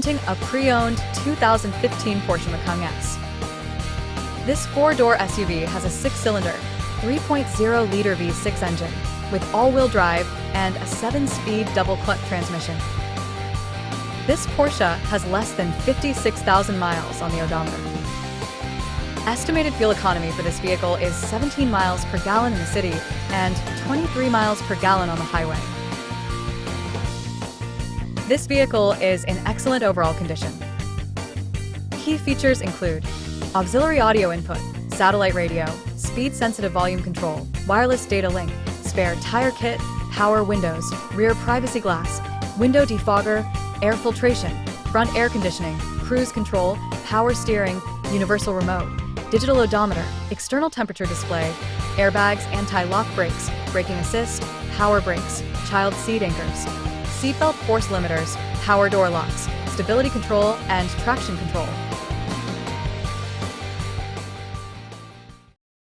presenting a pre-owned 2015 Porsche Macan S. This four-door SUV has a six-cylinder, 3.0-liter V6 engine with all-wheel drive and a 7-speed double-clutch transmission. This Porsche has less than 56,000 miles on the odometer. Estimated fuel economy for this vehicle is 17 miles per gallon in the city and 23 miles per gallon on the highway. This vehicle is in excellent overall condition. Key features include auxiliary audio input, satellite radio, speed-sensitive volume control, wireless data link, spare tire kit, power windows, rear privacy glass, window defogger, air filtration, front air conditioning, cruise control, power steering, universal remote, digital odometer, external temperature display, airbags, anti-lock brakes, braking assist, power brakes, child seat anchors, seatbelt force limiters, power door locks, stability control, and traction control.